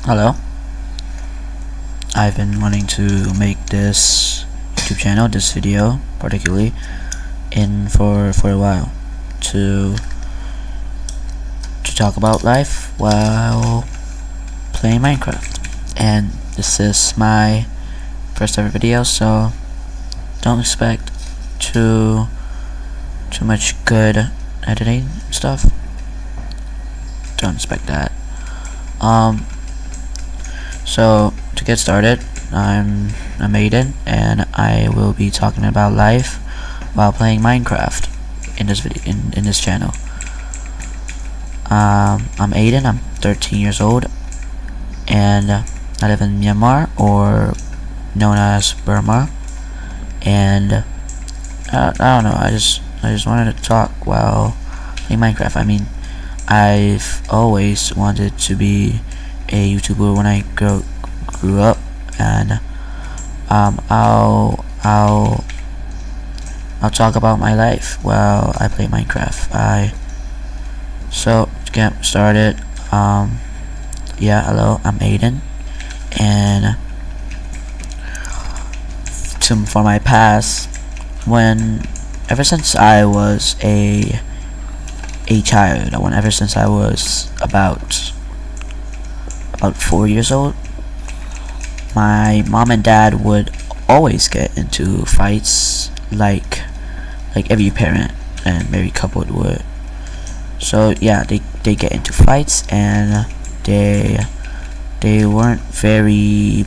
Hello. I've been wanting to make this YouTube channel, this video particularly, for a while to talk about life while playing Minecraft. And this is my first ever video, so don't expect too much good editing stuff. Don't expect that. So to get started, I'm Aiden, and I will be talking about life while playing Minecraft in this video, in this channel. I'm Aiden. I'm 13 years old, and I live in Myanmar, or known as Burma. And I don't know. I just wanted to talk while playing Minecraft. I mean, I've always wanted to be a YouTuber when I grew up, and I'll talk about my life while I play Minecraft. So to get started, yeah, hello, I'm Aiden, and for my past, ever since I was a child, ever since I was about 4 years old, my mom and dad would always get into fights, like every parent and married couple would. So yeah, they get into fights, and they weren't very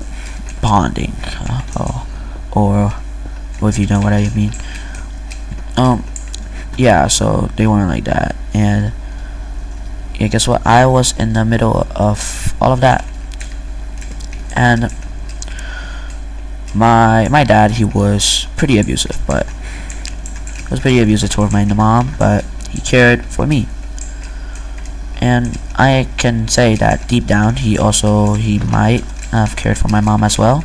bonding, or if you know what I mean. Yeah, so they weren't like that, and yeah, guess what? I was in the middle of all of that, and my dad, he was pretty abusive, toward my mom, but he cared for me, and I can say that deep down he might have cared for my mom as well.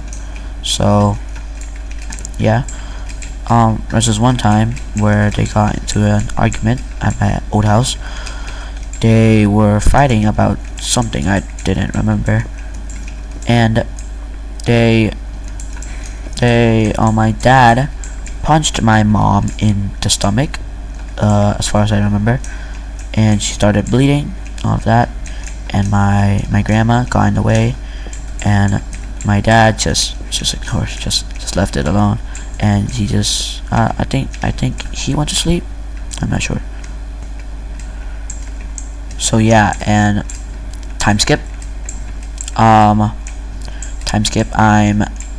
So yeah, there's this one time where they got into an argument at my old house. They were fighting about something I didn't remember, and my dad punched my mom in the stomach, as far as I remember, and she started bleeding, all of that, and my grandma got in the way, and my dad just ignored, just left it alone, and he just I think he went to sleep. I'm not sure. So yeah, and time skip. I'm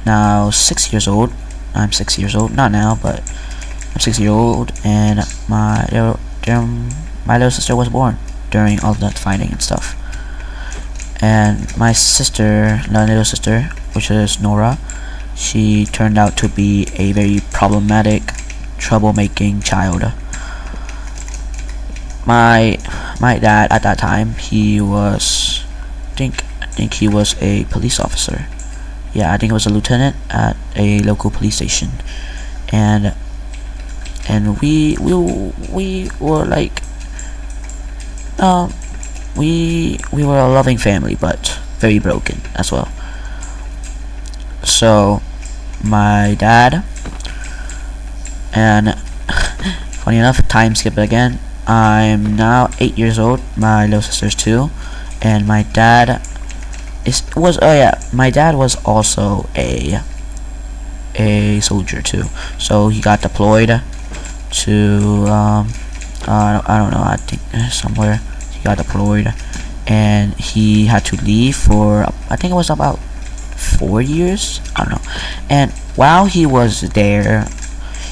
now 6 years old. I'm 6 years old, not now, but I'm 6 years old, and my little sister was born during all that fighting and stuff. And my little sister, which is Nora, she turned out to be a very problematic, troublemaking child. My dad at that time, he was, I think he was a police officer. Yeah, I think it was a lieutenant at a local police station, and we were like, we were a loving family, but very broken as well. So my dad, and funny enough, time skip again. I'm now 8 years old. My little sister's 2, and my dad my dad was also a soldier too. So he got deployed to I don't know, I think somewhere he got deployed, and he had to leave for, I think it was about 4 years, I don't know. And while he was there,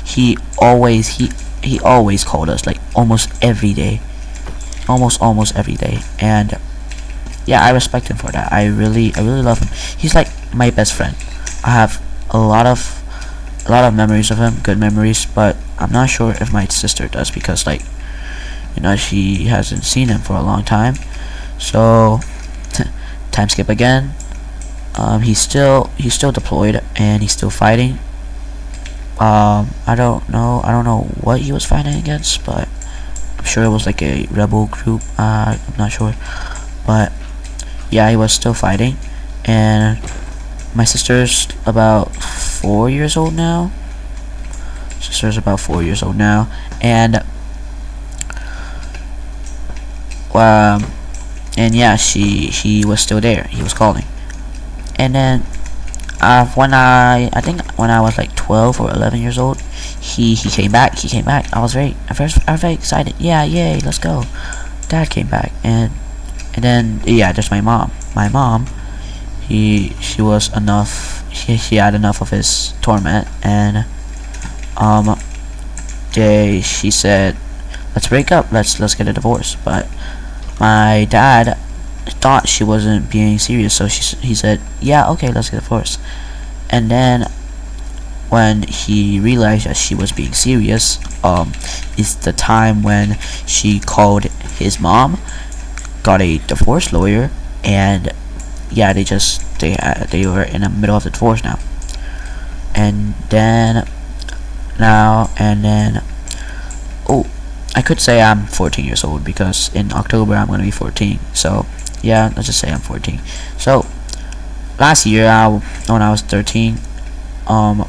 he always called us, like almost every day, almost every day. And yeah, I respect him for that. I really love him. He's like my best friend. I have a lot of memories of him, good memories, but I'm not sure if my sister does, because, like, you know, she hasn't seen him for a long time. So time skip again. He's still deployed, and he's still fighting. I don't know what he was fighting against, but I'm sure it was like a rebel group. I'm not sure, but yeah, he was still fighting, and my sister's about 4 years old now. Sister's about 4 years old now, and yeah, he was still there. He was calling, and then when I think when I was like 12 or 11 years old, he came back. He came back. I was very excited. Yeah, yay, let's go. Dad came back, and then yeah, there's my mom. My mom, she was enough. She had enough of his torment, and she said, let's break up. Let's get a divorce. But my dad thought she wasn't being serious, so he said, yeah, okay, let's get a divorce. And then when he realized that she was being serious, is the time when she called his mom, got a divorce lawyer, and yeah, they were in the middle of the divorce now. And then oh, I could say I'm 14 years old because in October I'm gonna be 14. So yeah, let's just say I'm 14. So last year, when I was 13, when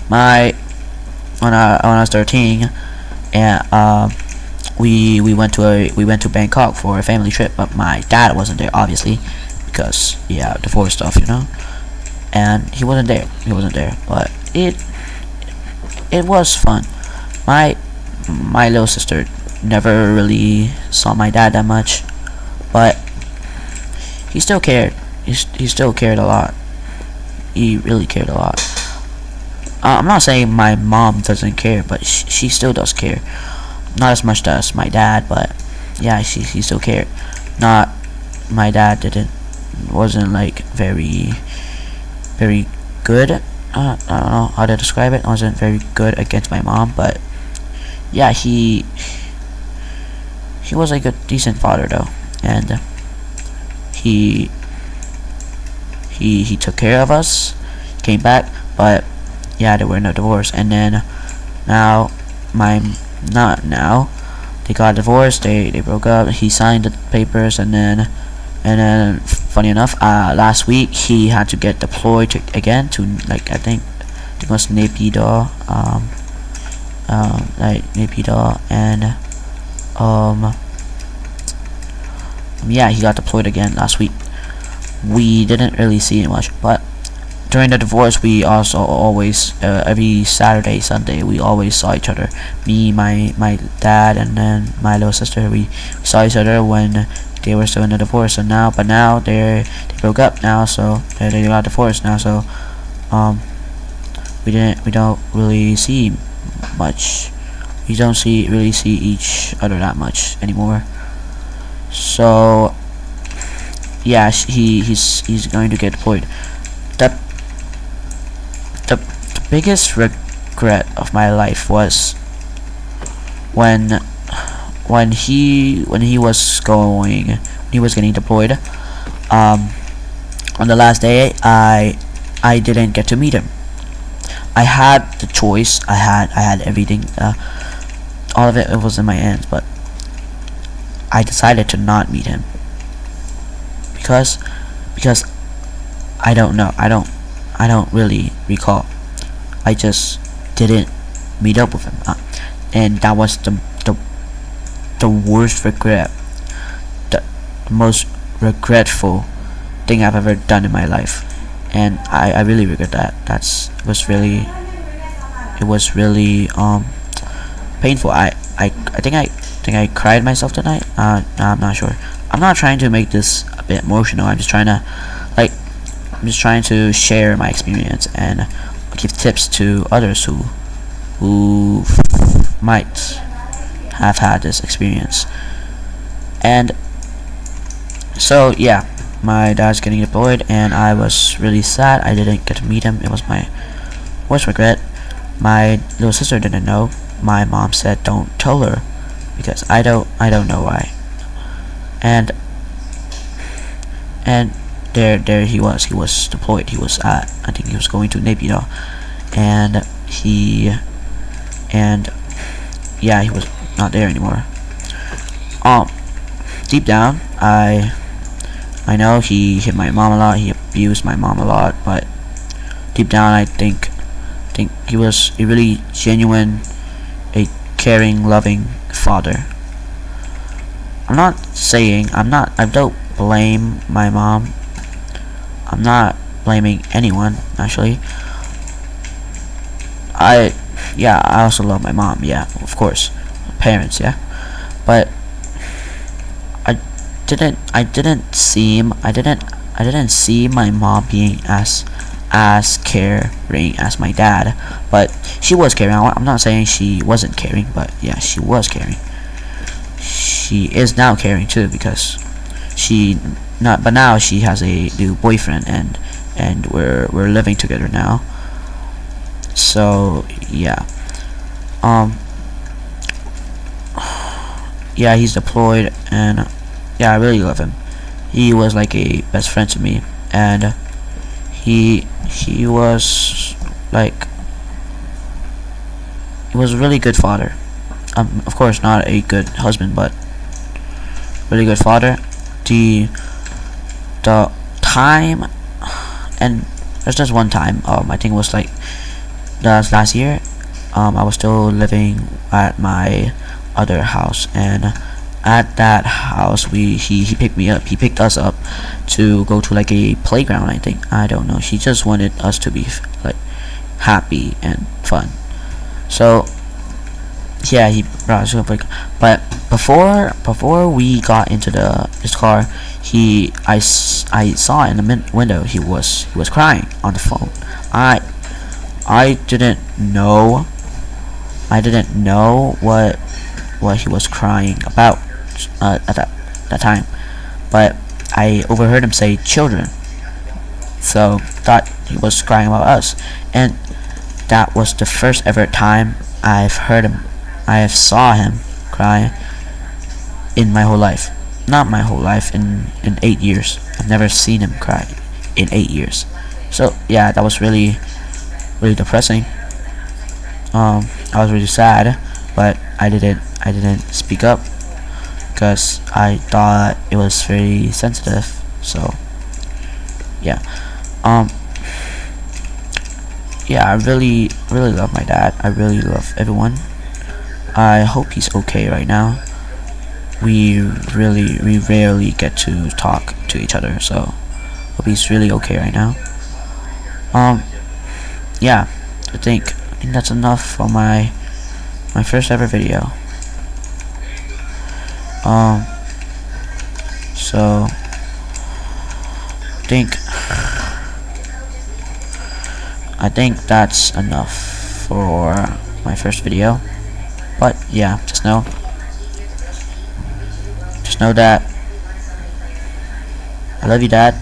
I was 13, and we went to Bangkok for a family trip, but my dad wasn't there, obviously, because yeah, divorce stuff, you know. And he wasn't there, but it was fun. My little sister never really saw my dad that much, but he still cared. He still cared a lot. He really cared a lot. I'm not saying my mom doesn't care, but she still does care. Not as much as my dad, but yeah, she still cared. Not my dad wasn't like very good. I don't know how to describe it. Wasn't very good against my mom, but yeah, he was like a decent father though, and he took care of us, came back, but yeah, there were no divorce. And then now they got divorced. They broke up. He signed the papers, and then funny enough, last week he had to get deployed again to, like, I think it was Naypyidaw, like Naypyidaw, and yeah, he got deployed again last week. We didn't really see it much, but during the divorce, we also always every Saturday, Sunday, we always saw each other. Me, my dad, and then my little sister. We saw each other when they were still in the divorce. And now they broke up now, so they got divorced now. So we don't really see much. We don't really see each other that much anymore. So yeah, he's going to get deployed. The biggest regret of my life was when he was getting deployed. On the last day, I didn't get to meet him. I had the choice. I had everything. All of it was in my hands, but I decided to not meet him because I don't know. I don't really recall. I just didn't meet up with him, and that was the worst regret, the most regretful thing I've ever done in my life, and I really regret that. It was really painful. I think I cried myself tonight. I'm not sure. I'm not trying to make this a bit emotional. I'm just trying to share my experience and give tips to others who might have had this experience. And so yeah, my dad's getting deployed, and I was really sad I didn't get to meet him. It was my worst regret. My little sister didn't know. My mom said don't tell her, because I don't know why. And there he was deployed. He was I think he was going to Naypyidaw, and yeah, he was not there anymore. Deep down, I I know he hit my mom a lot, he abused my mom a lot, but deep down I think he was a really genuine, a caring, loving father. I don't blame my mom. I'm not blaming anyone, actually. I also love my mom, yeah, of course. Parents, yeah. But I didn't see my mom being as caring as my dad, but she was caring. I'm not saying she wasn't caring, but yeah, she was caring. She is now caring too, because but now she has a new boyfriend, and we're living together now. So yeah. Yeah, he's deployed, and yeah, I really love him. He was like a best friend to me, and he was like he was a really good father. Of course, not a good husband, but really good father. The time, and there's just one time. I think it was like last year. I was still living at my other house, and at that house he picked me up. He picked us up to go to like a playground, I think. I don't know. He just wanted us to be like happy and fun. So yeah, he brought us to a playground. But before we got into his car, I saw in the window he was crying on the phone. I didn't know what he was crying about at that time, but I overheard him say children, so thought he was crying about us, and that was the first ever time I have saw him cry in my whole life. Not my whole life, in 8 years. I've never seen him cry in 8 years. So yeah, that was really depressing. I was really sad, but I didn't speak up because I thought it was very sensitive. So yeah. Yeah, I really love my dad. I really love everyone. I hope he's okay right now. We rarely get to talk to each other, so hope he's really okay right now. Yeah, I think that's enough for my first ever video. So I think that's enough for my first video. But yeah, just know that I love you, Dad.